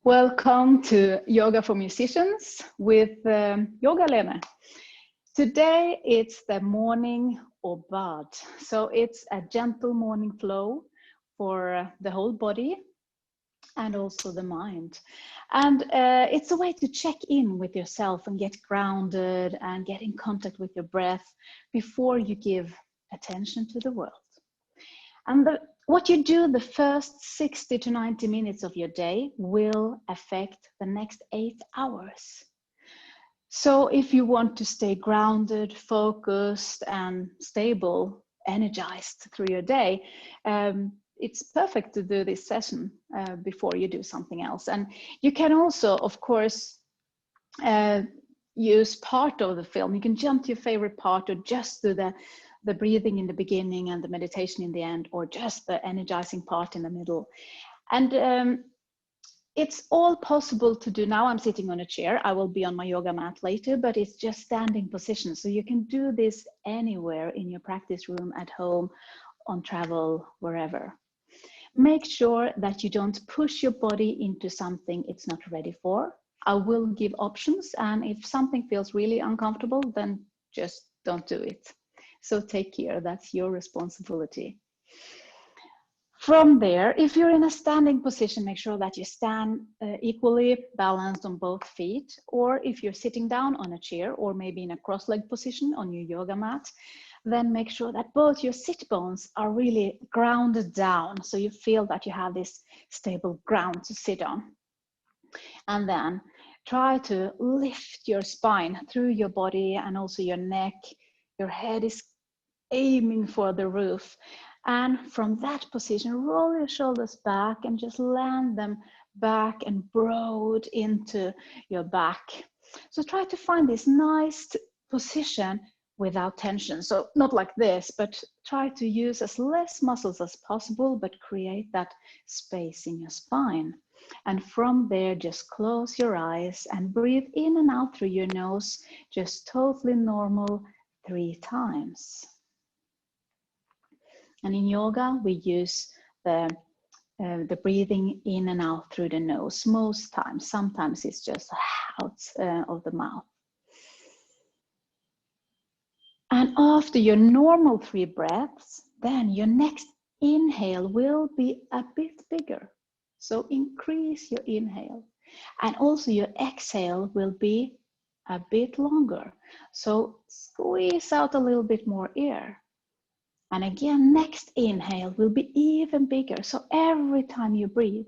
Welcome to Yoga for Musicians with Yoga Lene. Today it's the morning aubade. So it's a gentle morning flow for the whole body and also the mind. And it's a way to check in with yourself and get grounded and get in contact with your breath before you give attention to the world. And what you do the first 60 to 90 minutes of your day will affect the next 8 hours. So if you want to stay grounded, focused, and stable, energized through your day, it's perfect to do this session before you do something else. And you can also, of course, use part of the film. You can jump to your favorite part or just do the breathing in the beginning and the meditation in the end, or just the energizing part in the middle. And it's all possible to do. Now I'm sitting on a chair. I will be on my yoga mat later, but it's just standing position. So you can do this anywhere in your practice room, at home, on travel, wherever. Make sure that you don't push your body into something it's not ready for. I will give options, and if something feels really uncomfortable, then just don't do it. So take care, that's your responsibility. From there, if you're in a standing position, make sure that you stand equally balanced on both feet, or if you're sitting down on a chair or maybe in a cross-legged position on your yoga mat, then make sure that both your sit bones are really grounded down, so you feel that you have this stable ground to sit on. And then try to lift your spine through your body and also your neck. Your head is aiming for the roof, and from that position roll your shoulders back and just land them back and broad into your back. So try to find this nice position without tension. So not like this, but try to use as less muscles as possible, but create that space in your spine. And from there, just close your eyes and breathe in and out through your nose, just totally normal 3 times. And in yoga, we use the breathing in and out through the nose most times. Sometimes it's just out of the mouth. And after your normal 3 breaths, then your next inhale will be a bit bigger. So increase your inhale. And also your exhale will be a bit longer. So squeeze out a little bit more air. And again, next inhale will be even bigger. So every time you breathe,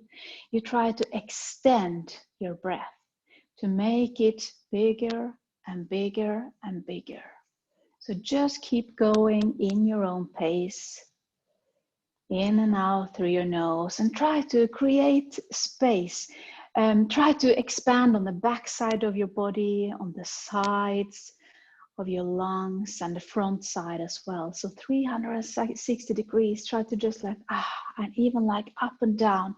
you try to extend your breath to make it bigger and bigger and bigger. So just keep going in your own pace, in and out through your nose, and try to create space. Try to expand on the back side of your body, on the sides of your lungs, and the front side as well. So 360 degrees, try to just like, and even like up and down.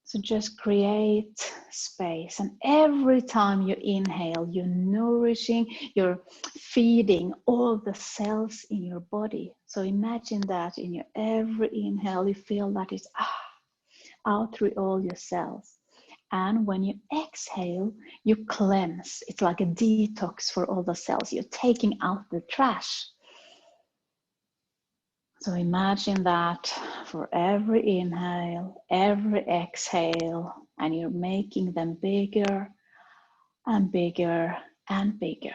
So just create space. And every time you inhale, you're nourishing, you're feeding all the cells in your body. So imagine that in your every inhale, you feel that it's out through all your cells. And when you exhale, you cleanse. It's like a detox for all the cells. You're taking out the trash. So imagine that for every inhale, every exhale, and you're making them bigger and bigger and bigger.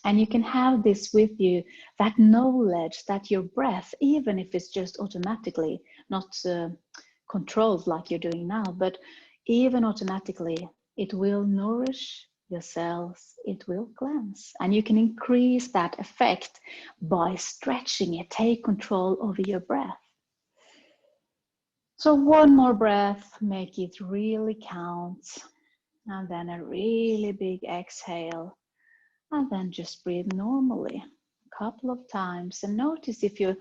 And you can have this with you, that knowledge that your breath, even if it's just automatically, not controlled like you're doing now, but even automatically, it will nourish your cells, it will cleanse. And you can increase that effect by stretching it. Take control over your breath. So one more breath, make it really count. And then a really big exhale. And then just breathe normally a couple of times and notice if you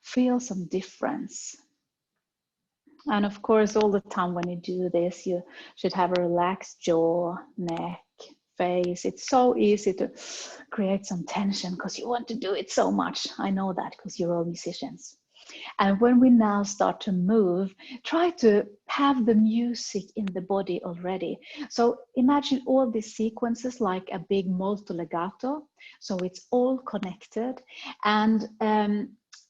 feel some difference. And of course, all the time when you do this, you should have a relaxed jaw, neck, face. It's so easy to create some tension because you want to do it so much. I know that because you're all musicians. And when we now start to move, try to have the music in the body already. So imagine all these sequences like a big molto legato. So it's all connected. And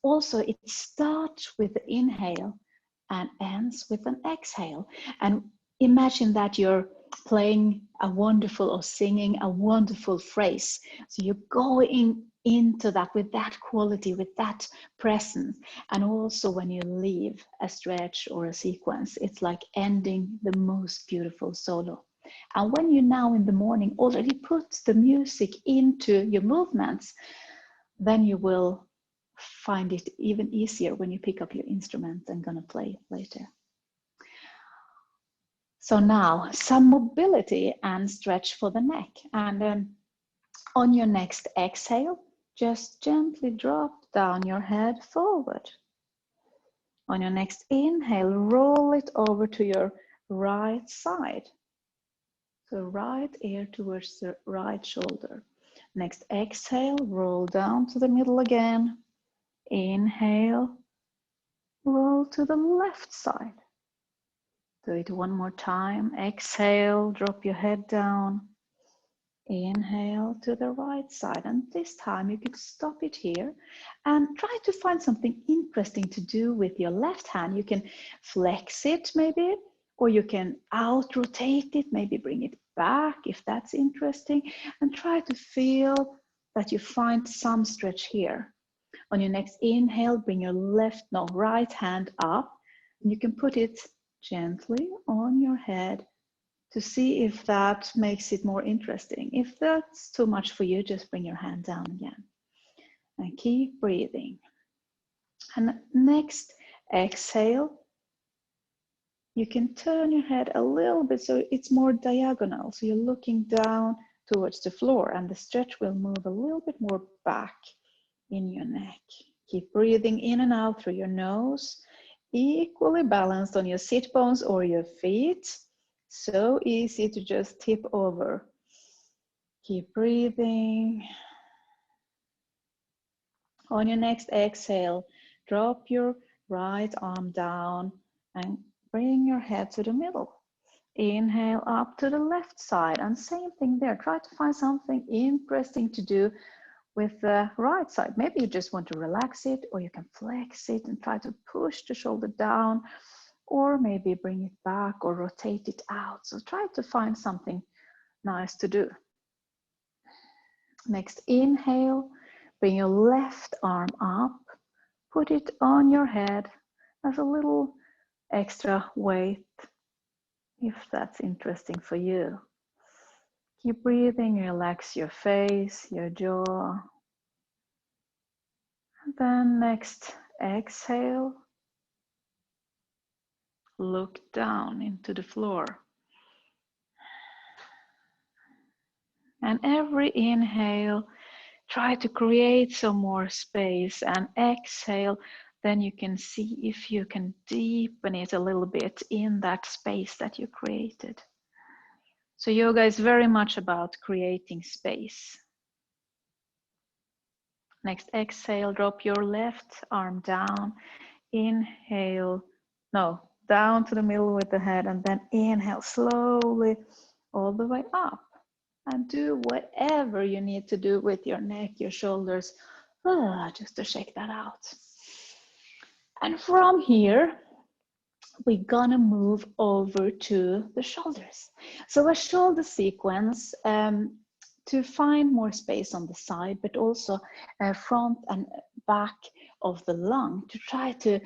also it starts with the inhale and ends with an exhale. And imagine that you're playing a wonderful or singing a wonderful phrase. So you're going into that with that quality, with that presence. And also when you leave a stretch or a sequence, it's like ending the most beautiful solo. And when you now in the morning already put the music into your movements, then you will find it even easier when you pick up your instrument and gonna play later. So now some mobility and stretch for the neck. And on your next exhale, just gently drop down your head forward. On your next inhale, roll it over to your right side. So right ear towards the right shoulder. Next exhale, roll down to the middle again. Inhale, roll to the left side. Do it one more time. Exhale, drop your head down. Inhale to the right side. And this time you can stop it here and try to find something interesting to do with your left hand. You can flex it maybe, or you can out rotate it, maybe bring it back if that's interesting, and try to feel that you find some stretch here. On your next inhale, bring your right hand up, and you can put it gently on your head to see if that makes it more interesting. If that's too much for you, just bring your hand down again and keep breathing. And next exhale, you can turn your head a little bit so it's more diagonal. So you're looking down towards the floor, and the stretch will move a little bit more back in your neck. Keep breathing in and out through your nose, equally balanced on your sit bones or your feet. So easy to just tip over. Keep breathing. On your next exhale, drop your right arm down and bring your head to the middle. Inhale up to the left side, and same thing there. Try to find something interesting to do with the right side. Maybe you just want to relax it, or you can flex it and try to push the shoulder down, or maybe bring it back or rotate it out. So try to find something nice to do. Next inhale, bring your left arm up, put it on your head as a little extra weight, if that's interesting for you. Keep breathing, relax your face, your jaw. And then next exhale, look down into the floor. And every inhale, try to create some more space, and exhale, then you can see if you can deepen it a little bit in that space that you created. So yoga is very much about creating space. Next exhale, drop your left arm down. Inhale, down to the middle with the head, and then inhale slowly all the way up. And do whatever you need to do with your neck, your shoulders, just to shake that out. And from here, we're gonna move over to the shoulders. So a shoulder sequence to find more space on the side, but also front and back of the lung, to try to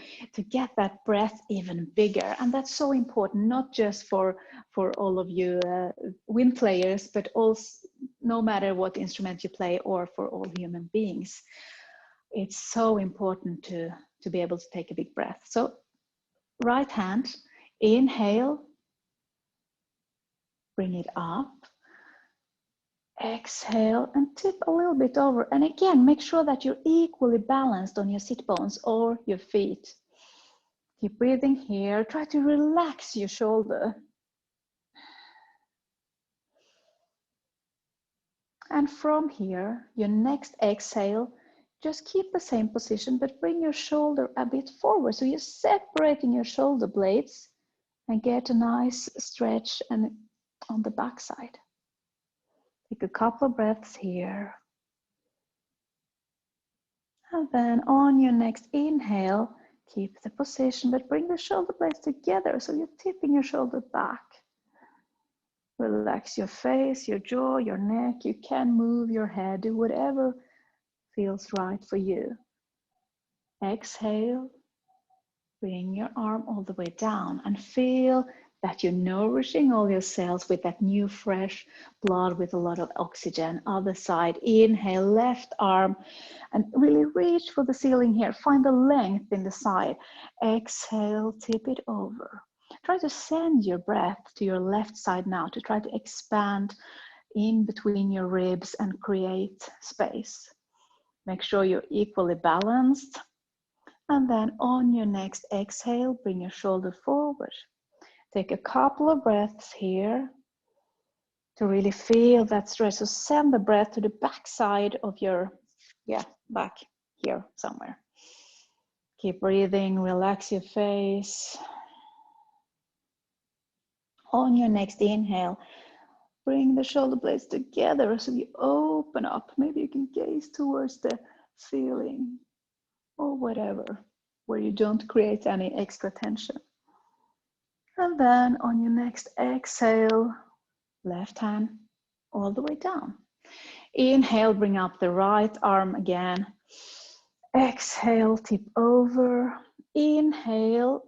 get that breath even bigger. And that's so important, not just for all of you wind players, but also no matter what instrument you play, or for all human beings. It's so important to be able to take a big breath. So right hand, inhale, bring it up. Exhale and tip a little bit over. And again, make sure that you're equally balanced on your sit bones or your feet. Keep breathing here. Try to relax your shoulder. And from here, your next exhale, just keep the same position, but bring your shoulder a bit forward. So you're separating your shoulder blades and get a nice stretch and on the back side. Take a couple of breaths here. And then on your next inhale, keep the position, but bring the shoulder blades together so you're tipping your shoulder back. Relax your face, your jaw, your neck. You can move your head, do whatever feels right for you. Exhale, bring your arm all the way down and feel that you're nourishing all your cells with that new fresh blood with a lot of oxygen. Other side, inhale, left arm, and really reach for the ceiling here. Find the length in the side. Exhale, tip it over. Try to send your breath to your left side now to try to expand in between your ribs and create space. Make sure you're equally balanced. And then on your next exhale, bring your shoulder forward. Take a couple of breaths here to really feel that stretch. So send the breath to the back side of your, back here somewhere. Keep breathing, relax your face. On your next inhale, bring the shoulder blades together so you open up. Maybe you can gaze towards the ceiling or whatever, where you don't create any extra tension. And then on your next exhale, left hand all the way down. Inhale, bring up the right arm again. Exhale, tip over. Inhale,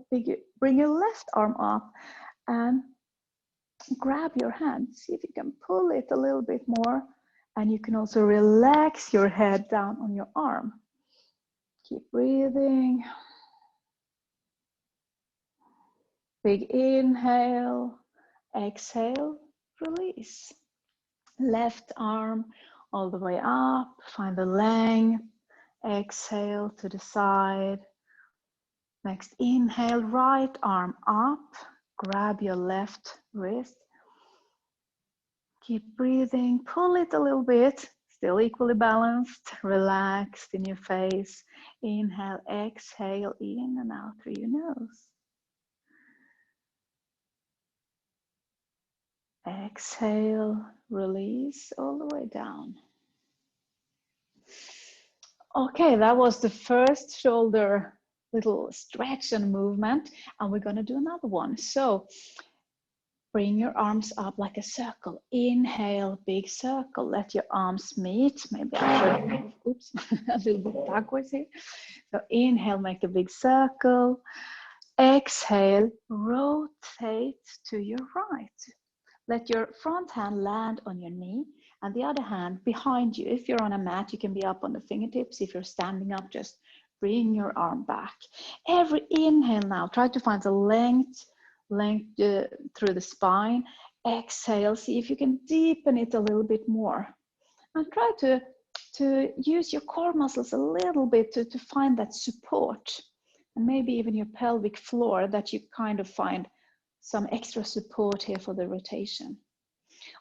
bring your left arm up and grab your hand. See if you can pull it a little bit more. And you can also relax your head down on your arm. Keep breathing. Big inhale, exhale, release. Left arm all the way up, find the length. Exhale to the side. Next inhale, right arm up, grab your left wrist. Keep breathing, pull it a little bit, still equally balanced, relaxed in your face. Inhale, exhale, in and out through your nose. Exhale, release all the way down. Okay, that was the first shoulder little stretch and movement, and we're going to do another one. So bring your arms up like a circle. Inhale, big circle. Let your arms meet. Maybe I should, oops, a little bit backwards here. So inhale, make a big circle. Exhale, rotate to your right. Let your front hand land on your knee and the other hand behind you. If you're on a mat, you can be up on the fingertips. If you're standing up, just bring your arm back. Every inhale now, try to find the length through the spine. Exhale, see if you can deepen it a little bit more. And try to use your core muscles a little bit to find that support. And maybe even your pelvic floor, that you kind of find some extra support here for the rotation.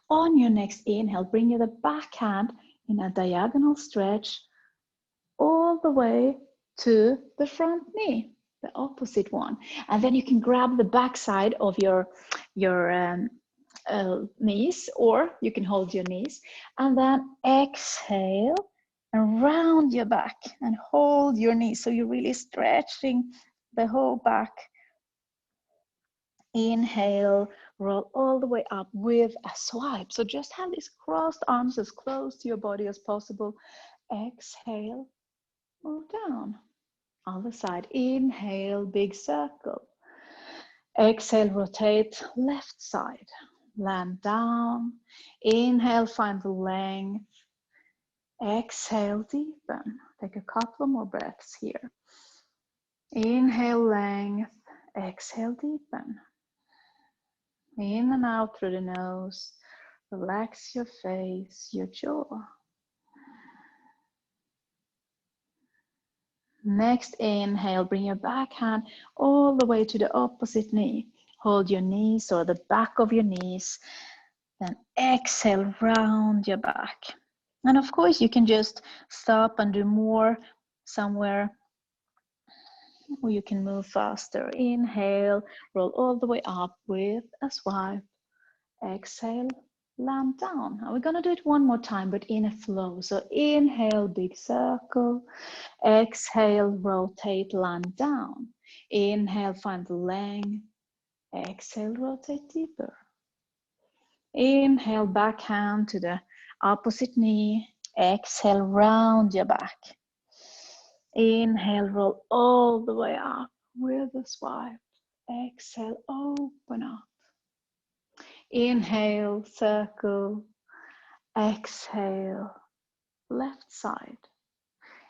On your next inhale, bring your back hand in a diagonal stretch all the way to the front knee, the opposite one. And then you can grab the back side of your knees, or you can hold your knees, and then exhale and round your back and hold your knees. So you're really stretching the whole back. Inhale, roll all the way up with a swipe. So just have these crossed arms as close to your body as possible. Exhale, move down. Other side, inhale, big circle. Exhale, rotate left side. Land down. Inhale, find the length. Exhale, deepen. Take a couple more breaths here. Inhale, length. Exhale, deepen. In and out through the nose. Relax your face, your jaw. Next inhale, bring your back hand all the way to the opposite knee. Hold your knees or the back of your knees. Then exhale, round your back. And of course, you can just stop and do more somewhere or you can move faster. Inhale, roll all the way up with a swipe. Exhale, land down. And we're gonna do it one more time, but in a flow. So inhale, big circle. Exhale, rotate, land down. Inhale, find the length. Exhale, rotate deeper. Inhale, back hand to the opposite knee. Exhale, round your back. Inhale, roll all the way up with a swipe. Exhale, open up. Inhale, circle. Exhale, left side.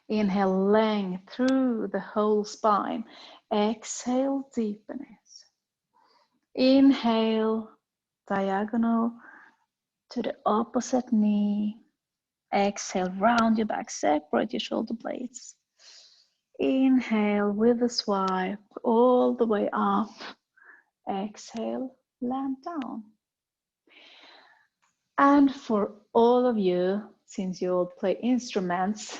Inhale, length through the whole spine. Exhale, deepen it. Inhale, diagonal to the opposite knee. Exhale, round your back, separate your shoulder blades. Inhale with a swipe all the way up. Exhale, land down. And for all of you, since you all play instruments,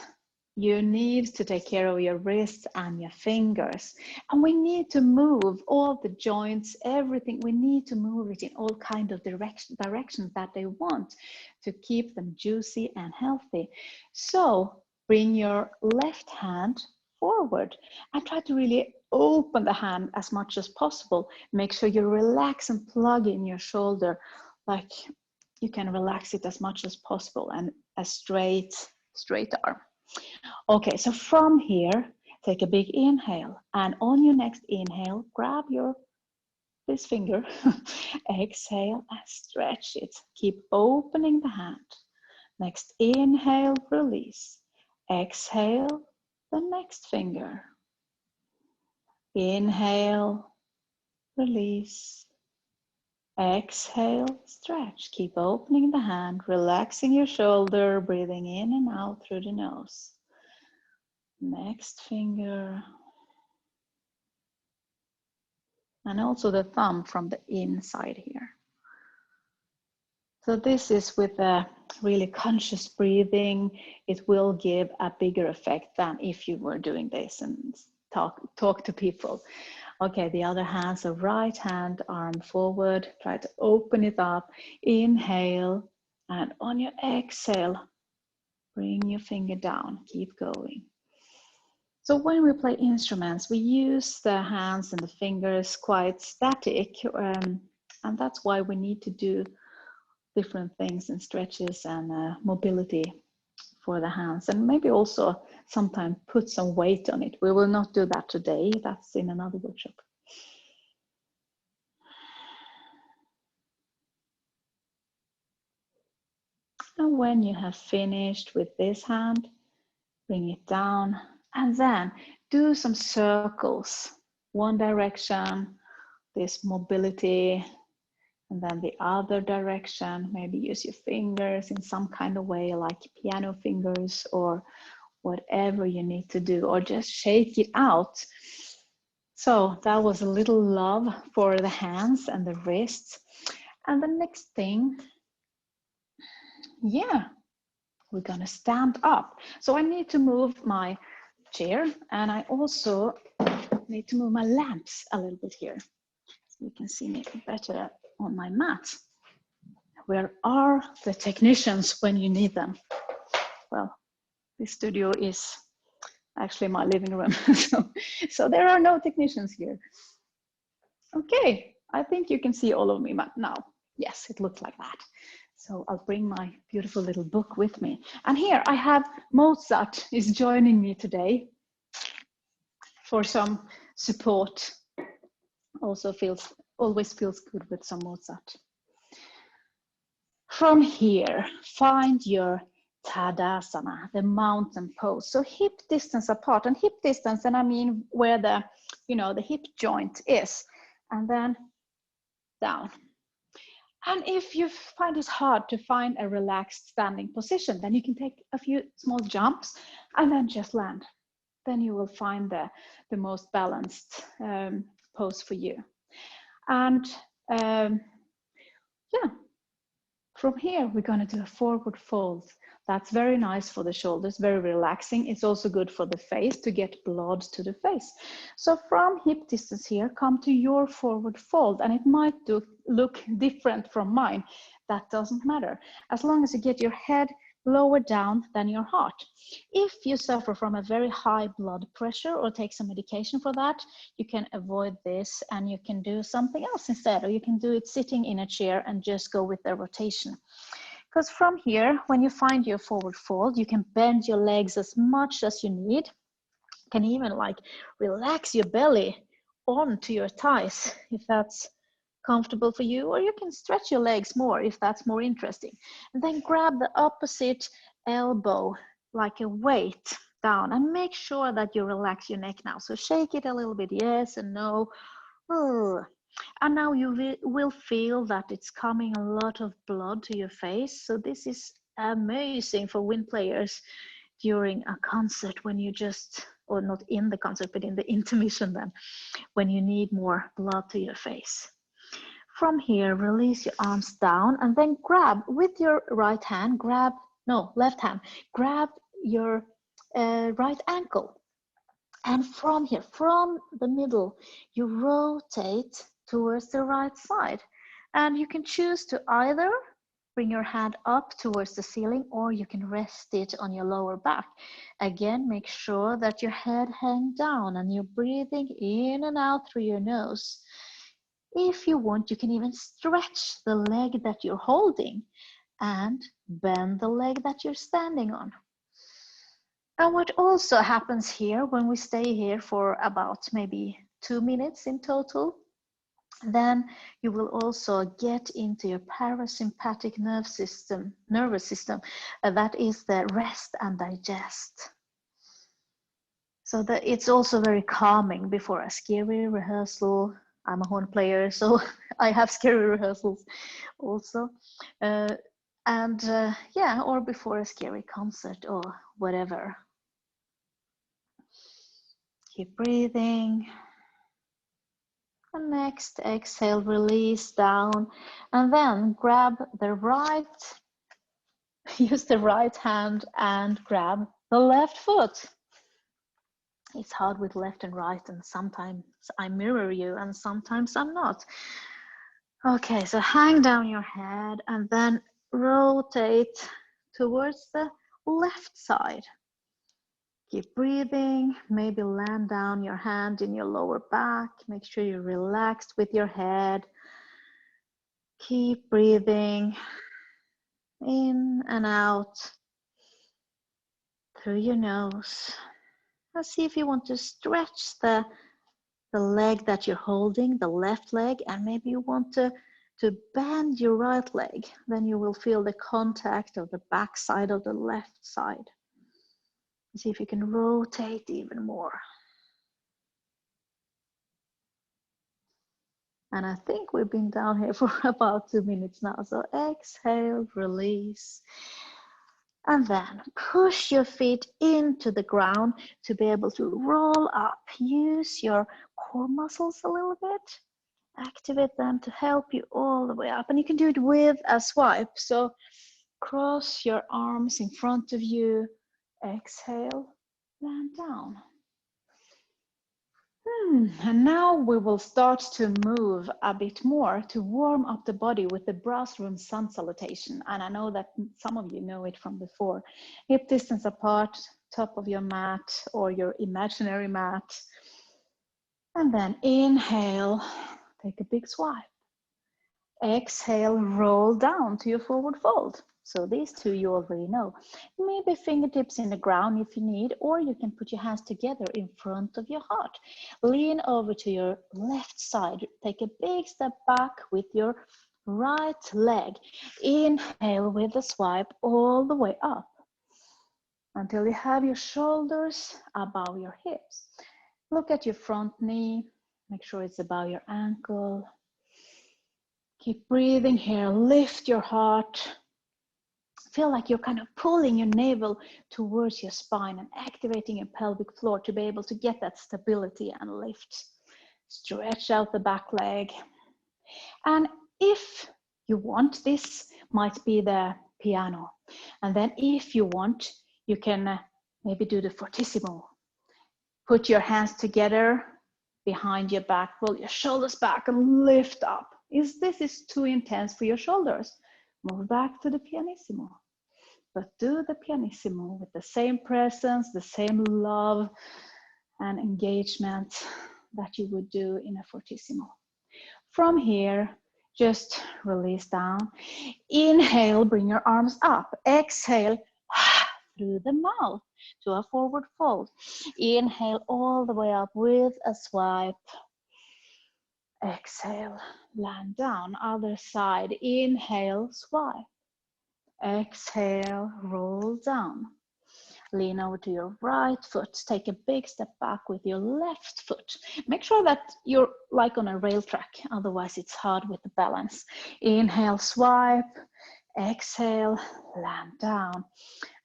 you need to take care of your wrists and your fingers. And we need to move all the joints, everything. We need to move it in all kinds of directions that they want to keep them juicy and healthy. So bring your left hand forward and try to really open the hand as much as possible. Make sure you relax and plug in your shoulder, like you can relax it as much as possible, and a straight arm. Okay, so from here, take a big inhale, and on your next inhale, grab this finger, exhale and stretch it. Keep opening the hand. Next inhale, release. Exhale, the next finger. Inhale, release. Exhale, stretch. Keep opening the hand, relaxing your shoulder, breathing in and out through the nose. Next finger. And also the thumb from the inside here. So this is with a really conscious breathing. It will give a bigger effect than if you were doing this and talk to people. Okay, the other hand, so right hand, arm forward, try to open it up. Inhale, and on your exhale, bring your finger down, keep going. So when we play instruments, we use the hands and the fingers quite static, and that's why we need to do different things and stretches and mobility for the hands, and maybe also sometimes put some weight on it. We will not do that today, that's in another workshop. And when you have finished with this hand, bring it down and then do some circles. One direction, this mobility, and then the other direction. Maybe use your fingers in some kind of way, like piano fingers or whatever you need to do, or just shake it out. So that was a little love for the hands and the wrists. And the next thing, yeah, we're gonna stand up. So I need to move my chair, and I also need to move my lamps a little bit here, so you can see me better on my mat. Where are the technicians when you need them? Well, this studio is actually my living room, so there are no technicians here. Okay, I think you can see all of me now. Yes, it looks like that. So I'll bring my beautiful little book with me. And here I have Mozart is joining me today for some support. Also always feels good with some Mozart. From here, find your Tadasana, the mountain pose. So hip distance apart, and hip distance, and I mean where the hip joint is, and then down. And if you find it hard to find a relaxed standing position, then you can take a few small jumps and then just land. Then you will find the most balanced pose for you. And yeah, From here, we're going to do a forward fold. That's very nice for the shoulders, very relaxing. It's also good for the face to get blood to the face. So from hip distance here, come to your forward fold, and it might look different from mine. That doesn't matter, as long as you get your head lower down than your heart. If you suffer from a very high blood pressure or take some medication for that, you can avoid this and you can do something else instead, or you can do it sitting in a chair and just go with the rotation. Because from here, when you find your forward fold, you can bend your legs as much as you need. You can even like relax your belly onto your thighs if that's comfortable for you, or you can stretch your legs more if that's more interesting. And then grab the opposite elbow like a weight down, and make sure that you relax your neck now. So shake it a little bit, yes and no. And now you will feel that it's coming a lot of blood to your face. So this is amazing for wind players during a concert, when you just, or not in the concert, but in the intermission then, when you need more blood to your face. From here, release your arms down, and then grab with your right hand, left hand, grab your right ankle. And from here, from the middle, you rotate towards the right side. And you can choose to either bring your hand up towards the ceiling, or you can rest it on your lower back. Again, make sure that your head hangs down and you're breathing in and out through your nose. If you want, you can even stretch the leg that you're holding and bend the leg that you're standing on. And what also happens here, when we stay here for about maybe 2 minutes in total, then you will also get into your parasympathetic nervous system. That is the rest and digest. So that it's also very calming before a scary rehearsal. I'm a horn player, so I have scary rehearsals also. Yeah, or before a scary concert or whatever. Keep breathing. And next, exhale, release down, and then grab the right, use the right hand and grab the left foot. It's hard with left and right, and sometimes I mirror you and sometimes I'm not. Okay, so hang down your head and then rotate towards the left side. Keep breathing, maybe land down your hand in your lower back. Make sure you're relaxed with your head. Keep breathing in and out through your nose. Let's see if you want to stretch the leg that you're holding, the left leg, and maybe you want to bend your right leg. Then you will feel the contact of the back side of the left side. See if you can rotate even more. And I think we've been down here for about 2 minutes now. So exhale, release. And then push your feet into the ground to be able to roll up. Use your core muscles a little bit. Activate them to help you all the way up. And you can do it with a swipe. So cross your arms in front of you. Exhale, land down. And now we will start to move a bit more to warm up the body with the brass room sun salutation. And I know that some of you know it from before. Hip distance apart, top of your mat or your imaginary mat. And then inhale, take a big swipe. Exhale, roll down to your forward fold. So these two you already know. Maybe fingertips in the ground if you need, or you can put your hands together in front of your heart. Lean over to your left side. Take a big step back with your right leg. Inhale with a swipe all the way up until you have your shoulders above your hips. Look at your front knee. Make sure it's above your ankle. Keep breathing here. Lift your heart. Feel like you're kind of pulling your navel towards your spine and activating your pelvic floor to be able to get that stability and lift. Stretch out the back leg. And if you want, this might be the piano. And then if you want, you can maybe do the fortissimo. Put your hands together behind your back, roll your shoulders back and lift up. If this is too intense for your shoulders, move back to the pianissimo. But do the pianissimo with the same presence, the same love and engagement that you would do in a fortissimo. From here, just release down. Inhale, bring your arms up. Exhale through the mouth to a forward fold. Inhale all the way up with a swipe. Exhale, land down. Other side. Inhale, swipe. Exhale, roll down. Lean over to your right foot. Take a big step back with your left foot. Make sure that you're like on a rail track, otherwise it's hard with the balance. Inhale, swipe. Exhale, land down.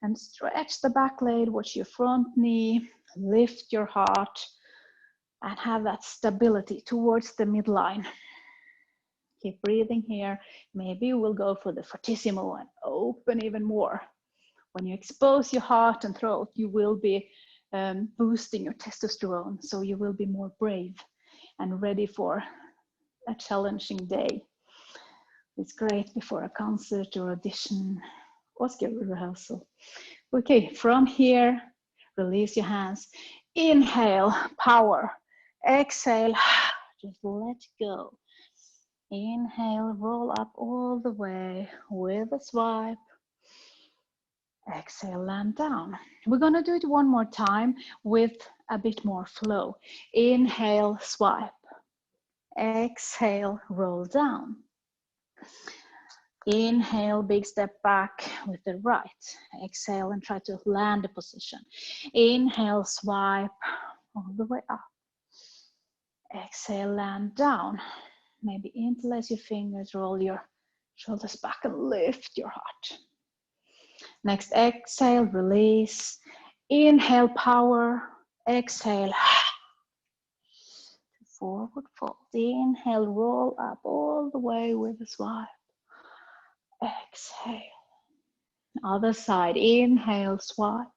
And stretch the back leg, watch your front knee, lift your heart, and have that stability towards the midline. Keep breathing here. Maybe we'll go for the fortissimo and open even more. When you expose your heart and throat, you will be boosting your testosterone, so you will be more brave and ready for a challenging day. It's great before a concert or audition or skill rehearsal. Okay, from here, release your hands. Inhale, power. Exhale, just let go. Inhale, roll up all the way with a swipe. Exhale, land down. We're going to do it one more time with a bit more flow. Inhale, swipe. Exhale, roll down. Inhale, big step back with the right. Exhale and try to land the position. Inhale, swipe all the way up. Exhale, land down. Maybe interlace your fingers, roll your shoulders back and lift your heart. Next, exhale, release. Inhale, power. Exhale, forward fold. Inhale, roll up all the way with a swipe. Exhale. Other side, inhale, swipe.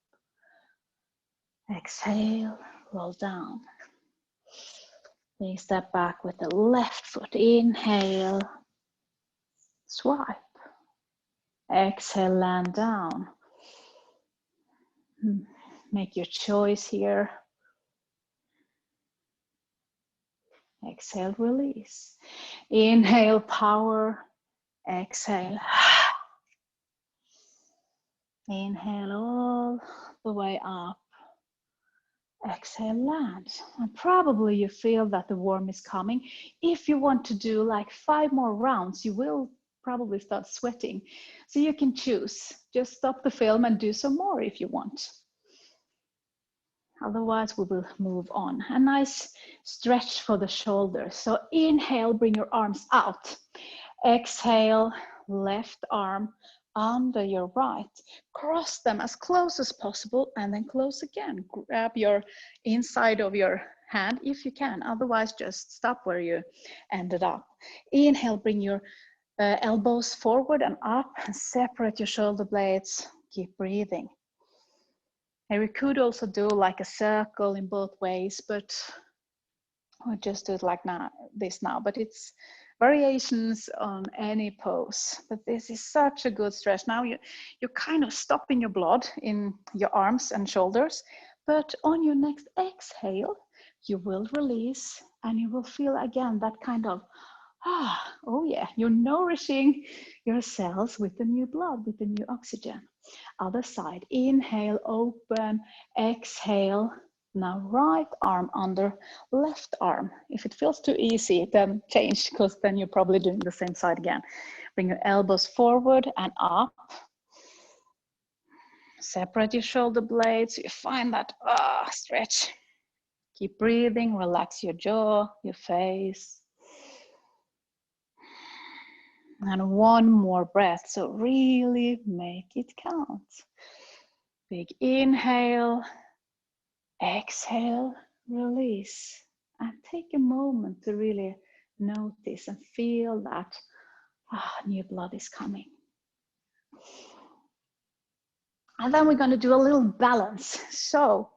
Exhale, roll down. Then step back with the left foot. Inhale, swipe. Exhale, land down. Make your choice here. Exhale, release. Inhale, power. Exhale. Inhale all the way up. Exhale, land. And probably you feel that the warm is coming. If you want to do like 5 more rounds, you will probably start sweating. So you can choose. Just stop the film and do some more if you want. Otherwise, we will move on. A nice stretch for the shoulders. So inhale, bring your arms out. Exhale, left arm under your right. Cross them as close as possible and then close again. Grab your inside of your hand if you can. Otherwise, just stop where you ended up. Inhale, bring your elbows forward and up and separate your shoulder blades. Keep breathing. And we could also do like a circle in both ways, but we'll just do it like this now. But it's variations on any pose. But this is such a good stretch. Now you're kind of stopping your blood in your arms and shoulders. But on your next exhale, you will release and you will feel again that kind of, oh yeah, you're nourishing your cells with the new blood, with the new oxygen. Other side, inhale, open, exhale. Now right arm under left arm. If it feels too easy, then change, because then you're probably doing the same side again. Bring your elbows forward and up. Separate your shoulder blades. You find that stretch. Keep breathing, relax your jaw, your face. And one more breath, so really make it count. Big inhale, exhale, release. And take a moment to really notice and feel that new blood is coming. And then we're going to do a little balance. So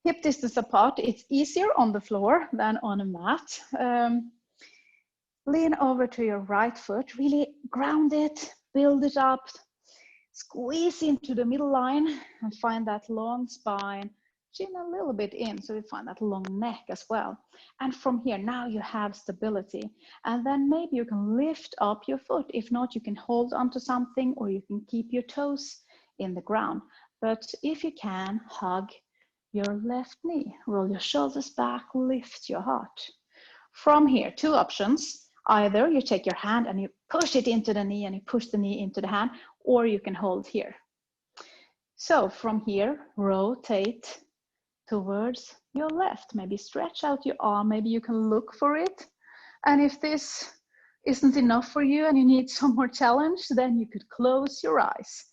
hip distance apart, it's easier on the floor than on a mat. Lean over to your right foot, really ground it, build it up, squeeze into the middle line and find that long spine, chin a little bit in, so you find that long neck as well. And from here, now you have stability. And then maybe you can lift up your foot. If not, you can hold onto something or you can keep your toes in the ground. But if you can, hug your left knee, roll your shoulders back, lift your heart. From here, two options. Either you take your hand and you push it into the knee and you push the knee into the hand, or you can hold here. So from here, rotate towards your left. Maybe stretch out your arm, maybe you can look for it. And if this isn't enough for you and you need some more challenge, then you could close your eyes.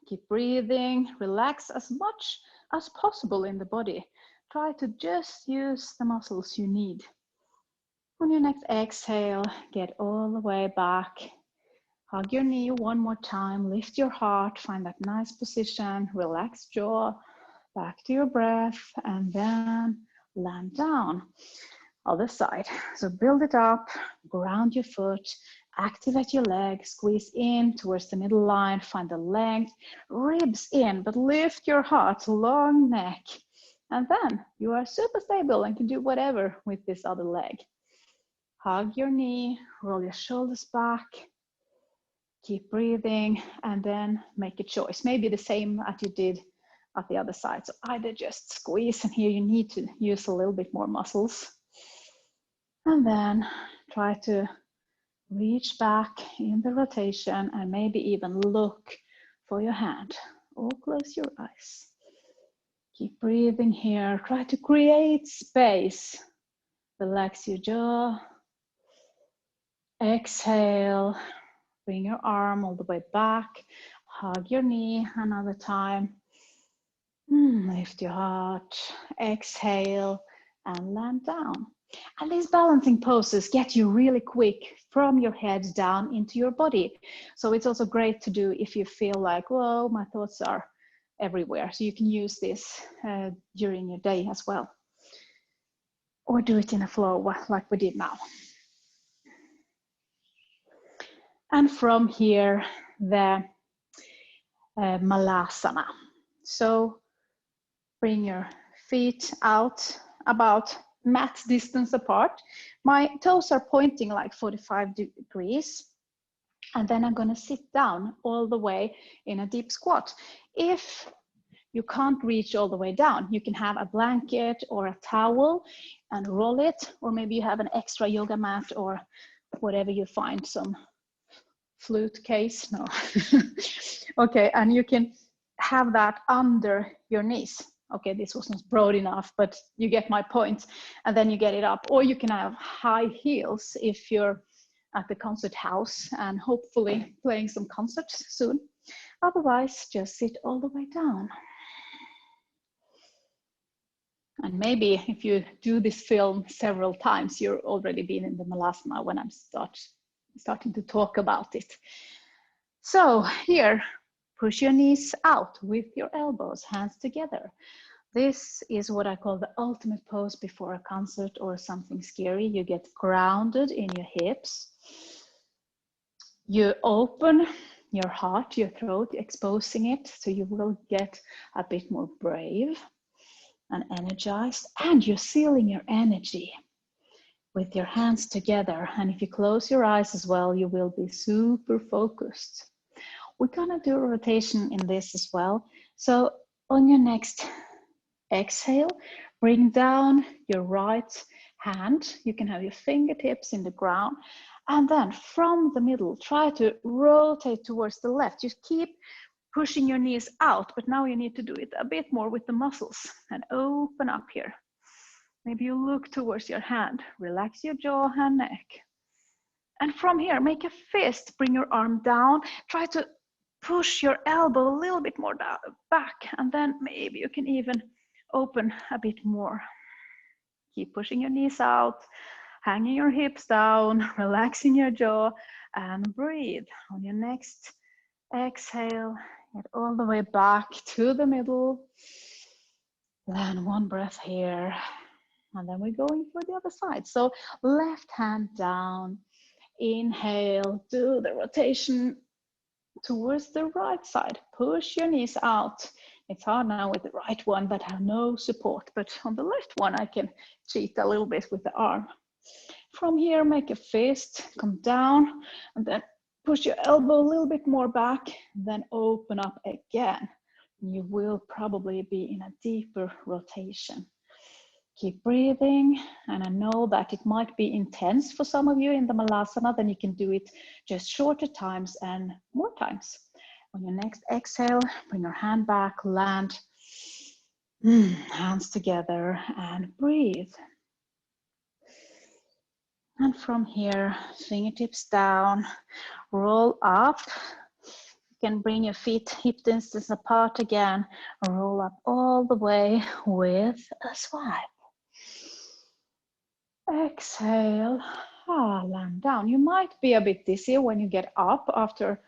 Keep breathing, relax as much as possible in the body. Try to just use the muscles you need. On your next exhale, get all the way back. Hug your knee one more time, lift your heart, find that nice position, relax jaw, back to your breath, and then land down. Other side. So build it up, ground your foot, activate your leg, squeeze in towards the middle line, find the length, ribs in, but lift your heart, long neck. And then you are super stable and can do whatever with this other leg. Hug your knee, roll your shoulders back, keep breathing, and then make a choice. Maybe the same as you did at the other side. So either just squeeze, and here you need to use a little bit more muscles. And then try to reach back in the rotation and maybe even look for your hand or close your eyes. Keep breathing here. Try to create space. Relax your jaw. Exhale, bring your arm all the way back, hug your knee another time, lift your heart, exhale, and land down. And these balancing poses get you really quick from your head down into your body. So it's also great to do if you feel like, whoa, my thoughts are everywhere. So you can use this during your day as well. Or do it in a flow like we did now. And from here, the malasana. So bring your feet out about mat distance apart. My toes are pointing like 45 degrees. And then I'm going to sit down all the way in a deep squat. If you can't reach all the way down, you can have a blanket or a towel and roll it. Or maybe you have an extra yoga mat or whatever you find, some flute case, no. Okay, and you can have that under your knees. Okay, this wasn't broad enough, but you get my point. And then you get it up. Or you can have high heels if you're at the concert house and hopefully playing some concerts soon. Otherwise, just sit all the way down. And maybe if you do this film several times, you've already been in the malasana when I'm starting to talk about it. So here, push your knees out with your elbows, hands together. This is what I call the ultimate pose before a concert or something scary. You get grounded in your hips. You open your heart, your throat, exposing it, so you will get a bit more brave and energized, and you're sealing your energy with your hands together. And if you close your eyes as well, you will be super focused. We're gonna do a rotation in this as well. So on your next exhale, bring down your right hand. You can have your fingertips in the ground. And then from the middle, try to rotate towards the left. Just keep pushing your knees out, but now you need to do it a bit more with the muscles and open up here. Maybe you look towards your hand, relax your jaw and neck. And from here, make a fist, bring your arm down, try to push your elbow a little bit more down, back, and then maybe you can even open a bit more. Keep pushing your knees out, hanging your hips down, relaxing your jaw, and breathe. On your next exhale, get all the way back to the middle. Then one breath here, and then we're going for the other side. So left hand down, inhale, do the rotation towards the right side. Push your knees out. It's hard now with the right one that have no support, but on the left one I can cheat a little bit with the arm. From here, make a fist, come down, and then push your elbow a little bit more back, then open up again. You will probably be in a deeper rotation. Keep breathing, and I know that it might be intense for some of you in the Malasana, then you can do it just shorter times and more times. On your next exhale, bring your hand back, land, hands together, and breathe. And from here, fingertips down, roll up. You can bring your feet hip distance apart again, roll up all the way with a swipe. Exhale, land down. You might be a bit dizzy when you get up after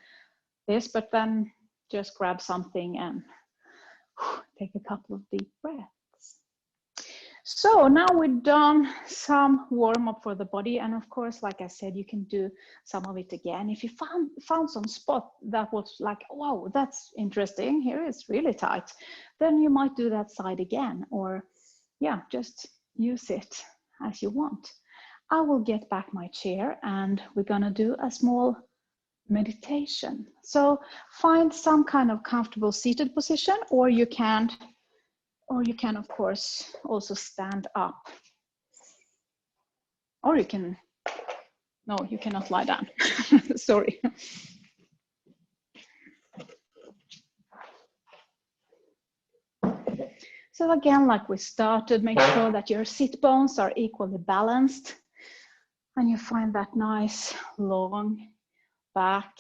this, but then just grab something and take a couple of deep breaths. So now we've done some warm up for the body, and of course, like I said, you can do some of it again. If you found some spot that was like, wow, that's interesting, here it's really tight, then you might do that side again, or yeah, just use it as you want. I will get back my chair and we're gonna do a small meditation. So find some kind of comfortable seated position, or you can of course also stand up, or you can, no, you cannot lie down. Sorry. So again, like we started, make sure that your sit bones are equally balanced, and you find that nice long back,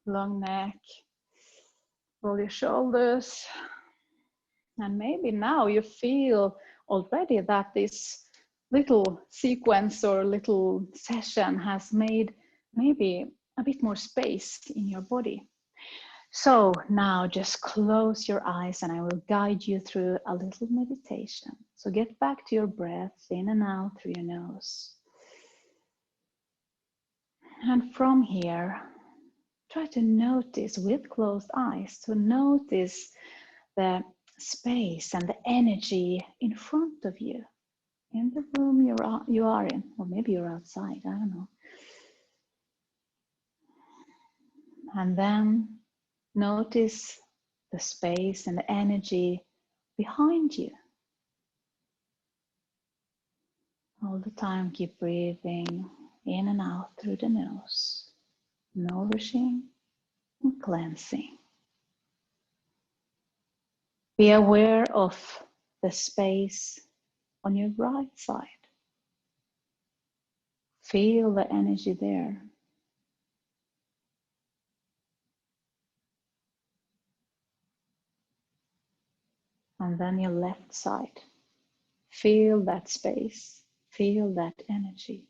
long neck. Roll your shoulders, and maybe now you feel already that this little sequence or little session has made maybe a bit more space in your body. So now just close your eyes and I will guide you through a little meditation. So get back to your breath in and out through your nose. And from here, try to notice with closed eyes, to notice the space and the energy in front of you, in the room you are in, or maybe you're outside, I don't know. And then notice the space and the energy behind you. All the time, keep breathing in and out through the nose, nourishing and cleansing. Be aware of the space on your right side. Feel the energy there. And then your left side. Feel that space. Feel that energy.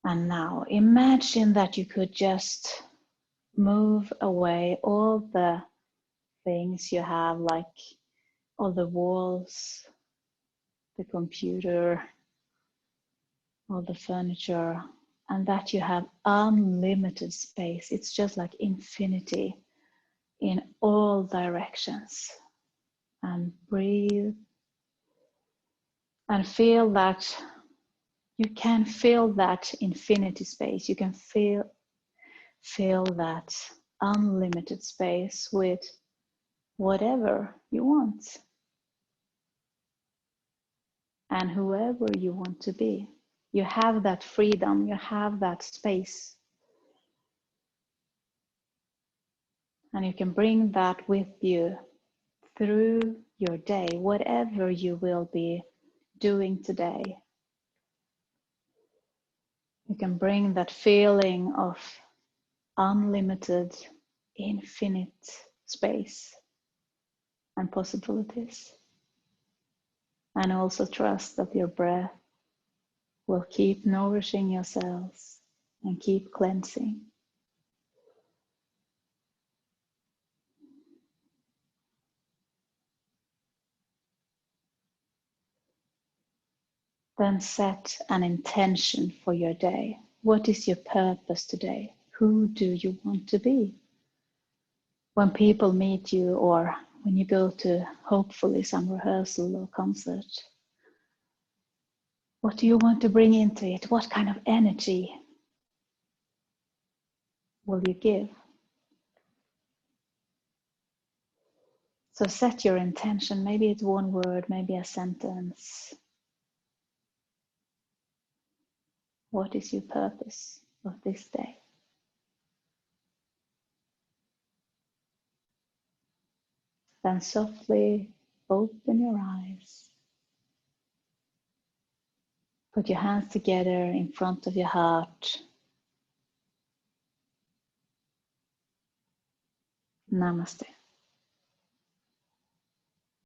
And now imagine that you could just move away all the things you have, like all the walls, the computer, all the furniture, and that you have unlimited space. It's just like infinity in all directions. And breathe and feel that you can fill that infinity space. You can fill that unlimited space with whatever you want and whoever you want to be. You have that freedom, you have that space. And you can bring that with you through your day, whatever you will be doing today. You can bring that feeling of unlimited, infinite space and possibilities. And also trust that your breath will keep nourishing your cells and keep cleansing. Then set an intention for your day. What is your purpose today? Who do you want to be? When people meet you or when you go to hopefully some rehearsal or concert, what do you want to bring into it? What kind of energy will you give? So set your intention. Maybe it's one word, maybe a sentence. What is your purpose of this day? Then softly open your eyes. Put your hands together in front of your heart. Namaste.